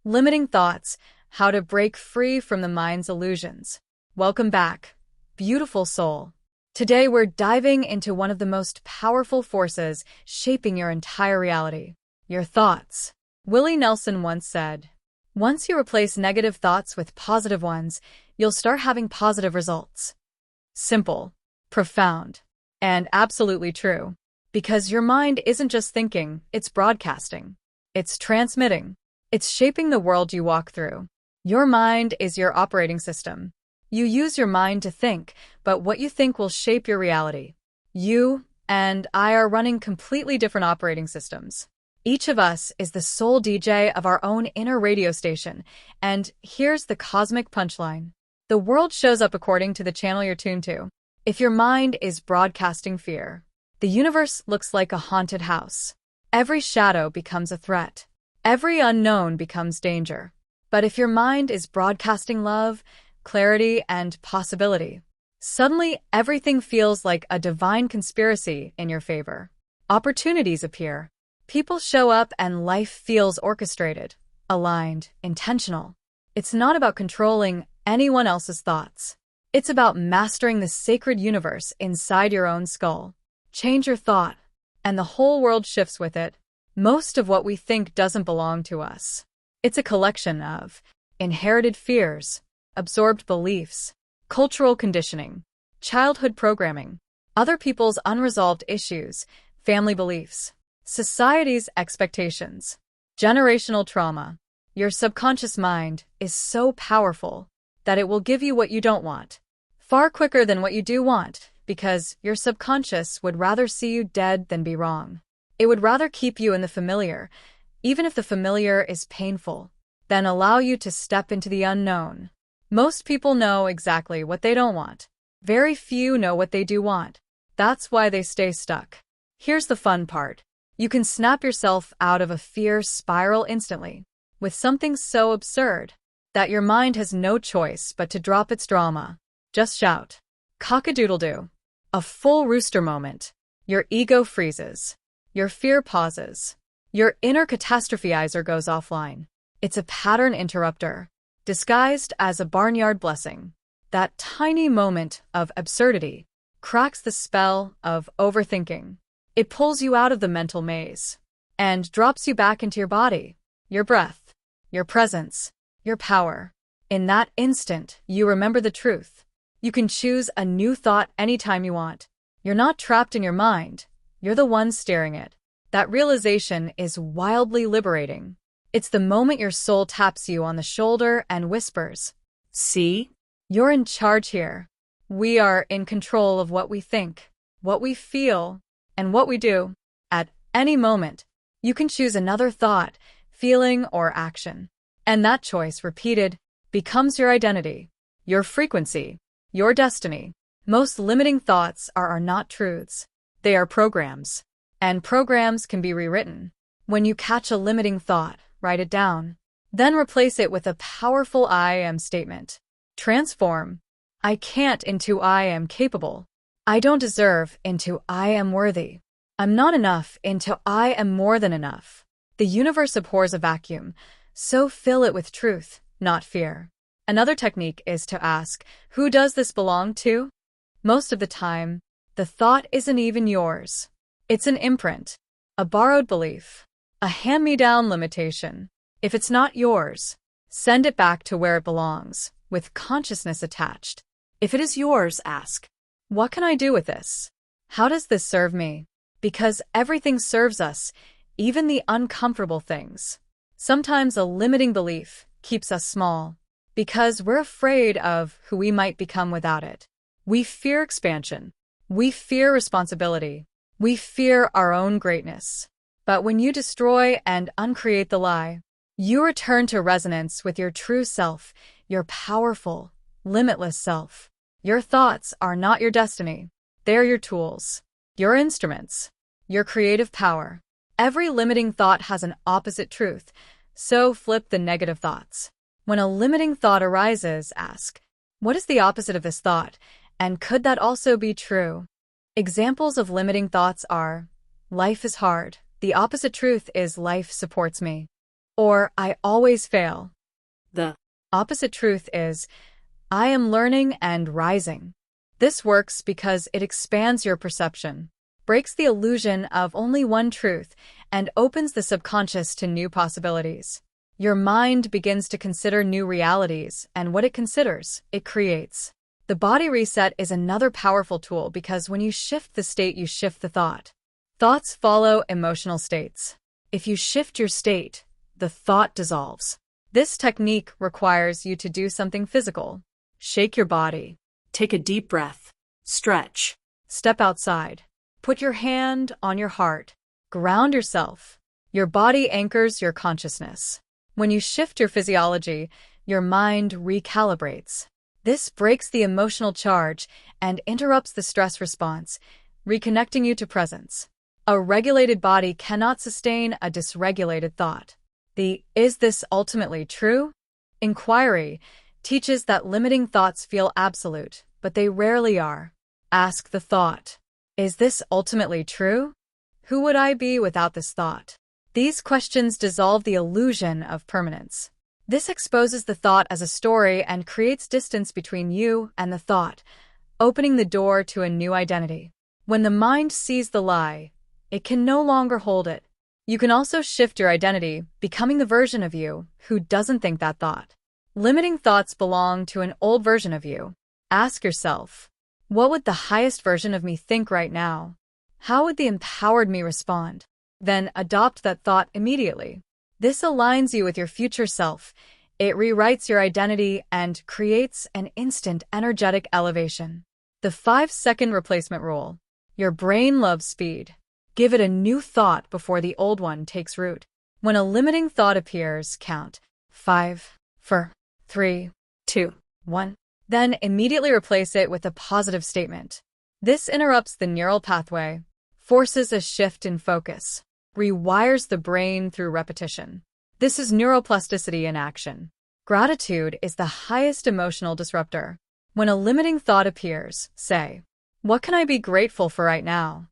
Limiting thoughts, how to break free from the mind's illusions. Welcome back, beautiful soul. Today we're diving into one of the most powerful forces shaping your entire reality, your thoughts. Willie Nelson once said, "Once you replace negative thoughts with positive ones, you'll start having positive results." Simple, profound, and absolutely true. Because your mind isn't just thinking, it's broadcasting. It's transmitting. It's shaping the world you walk through. Your mind is your operating system. You use your mind to think, but what you think will shape your reality. You and I are running completely different operating systems. Each of us is the sole DJ of our own inner radio station, and here's the cosmic punchline. The world shows up according to the channel you're tuned to. If your mind is broadcasting fear, the universe looks like a haunted house. Every shadow becomes a threat. Every unknown becomes danger. But if your mind is broadcasting love, clarity, and possibility, suddenly everything feels like a divine conspiracy in your favor. Opportunities appear. People show up and life feels orchestrated, aligned, intentional. It's not about controlling anyone else's thoughts. It's about mastering the sacred universe inside your own skull. Change your thought, and the whole world shifts with it. Most of what we think doesn't belong to us. It's a collection of inherited fears, absorbed beliefs, cultural conditioning, childhood programming, other people's unresolved issues, family beliefs, society's expectations, generational trauma. Your subconscious mind is so powerful that it will give you what you don't want, far quicker than what you do want, because your subconscious would rather see you dead than be wrong. It would rather keep you in the familiar, even if the familiar is painful, than allow you to step into the unknown. Most people know exactly what they don't want. Very few know what they do want. That's why they stay stuck. Here's the fun part. You can snap yourself out of a fear spiral instantly, with something so absurd that your mind has no choice but to drop its drama. Just shout, cock-a-doodle-doo. A full rooster moment. Your ego freezes. Your fear pauses. Your inner catastrophizer goes offline. It's a pattern interrupter, disguised as a barnyard blessing. That tiny moment of absurdity cracks the spell of overthinking. It pulls you out of the mental maze and drops you back into your body, your breath, your presence, your power. In that instant, you remember the truth. You can choose a new thought anytime you want. You're not trapped in your mind. You're the one steering it. That realization is wildly liberating. It's the moment your soul taps you on the shoulder and whispers, "See? You're in charge here." We are in control of what we think, what we feel, and what we do. At any moment, you can choose another thought, feeling, or action. And that choice, repeated, becomes your identity, your frequency, your destiny. Most limiting thoughts are not truths. They are programs. And programs can be rewritten. When you catch a limiting thought, write it down. Then replace it with a powerful I am statement. Transform "I can't" into "I am capable." "I don't deserve" into "I am worthy." "I'm not enough" into "I am more than enough." The universe abhors a vacuum, so fill it with truth, not fear. Another technique is to ask, who does this belong to? Most of the time, the thought isn't even yours. It's an imprint, a borrowed belief, a hand-me-down limitation. If it's not yours, send it back to where it belongs, with consciousness attached. If it is yours, ask, what can I do with this? How does this serve me? Because everything serves us, even the uncomfortable things. Sometimes a limiting belief keeps us small, because we're afraid of who we might become without it. We fear expansion. We fear responsibility. We fear our own greatness. But when you destroy and uncreate the lie, you return to resonance with your true self, your powerful, limitless self. Your thoughts are not your destiny. They're your tools, your instruments, your creative power. Every limiting thought has an opposite truth, so flip the negative thoughts. When a limiting thought arises, ask, what is the opposite of this thought, and could that also be true? Examples of limiting thoughts are, life is hard. The opposite truth is life supports me. or I always fail. The Opposite truth is, I am learning and rising. This works because it expands your perception, breaks the illusion of only one truth, and opens the subconscious to new possibilities. Your mind begins to consider new realities, and what it considers, it creates. The body reset is another powerful tool because when you shift the state, you shift the thought. Thoughts follow emotional states. If you shift your state, the thought dissolves. This technique requires you to do something physical. Shake your body. take a deep breath. Stretch. Step outside. Put your hand on your heart. Ground yourself. Your body anchors your consciousness. When you shift your physiology, your mind recalibrates. This breaks the emotional charge and interrupts the stress response, reconnecting you to presence. A regulated body cannot sustain a dysregulated thought. The "is this ultimately true?" inquiry teaches that limiting thoughts feel absolute, but they rarely are. Ask the thought, "Is this ultimately true? Who would I be without this thought?" These questions dissolve the illusion of permanence. This exposes the thought as a story and creates distance between you and the thought, opening the door to a new identity. When the mind sees the lie, it can no longer hold it. You can also shift your identity, becoming the version of you who doesn't think that thought. Limiting thoughts belong to an old version of you. Ask yourself, what would the highest version of me think right now? How would the empowered me respond? Then adopt that thought immediately. This aligns you with your future self. It rewrites your identity and creates an instant energetic elevation. The 5-second replacement rule. Your brain loves speed. Give it a new thought before the old one takes root. When a limiting thought appears, count 5, 4, 3, 2, 1. Then immediately replace it with a positive statement. This interrupts the neural pathway, forces a shift in focus, rewires the brain through repetition. This is neuroplasticity in action. Gratitude is the highest emotional disruptor. When a limiting thought appears, say, "What can I be grateful for right now?"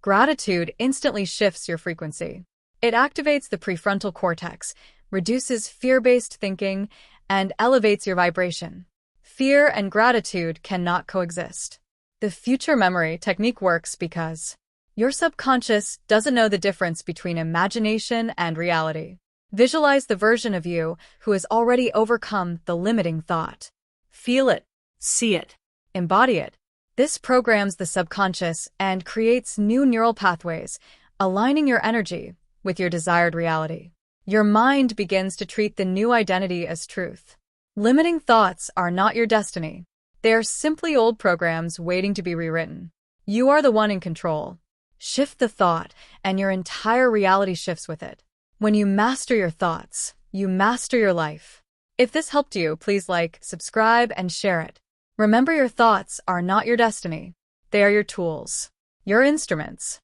Gratitude instantly shifts your frequency. It activates the prefrontal cortex, reduces fear-based thinking, and elevates your vibration. Fear and gratitude cannot coexist. The future memory technique works because your subconscious doesn't know the difference between imagination and reality. Visualize the version of you who has already overcome the limiting thought. Feel it, See it. embody it. This programs the subconscious and creates new neural pathways, aligning your energy with your desired reality. Your mind begins to treat the new identity as truth. Limiting thoughts are not your destiny. They are simply old programs waiting to be rewritten. You are the one in control. Shift the thought, and your entire reality shifts with it. When you master your thoughts, you master your life. If this helped you, please like, subscribe, and share it. Remember, your thoughts are not your destiny. They are your tools, your instruments.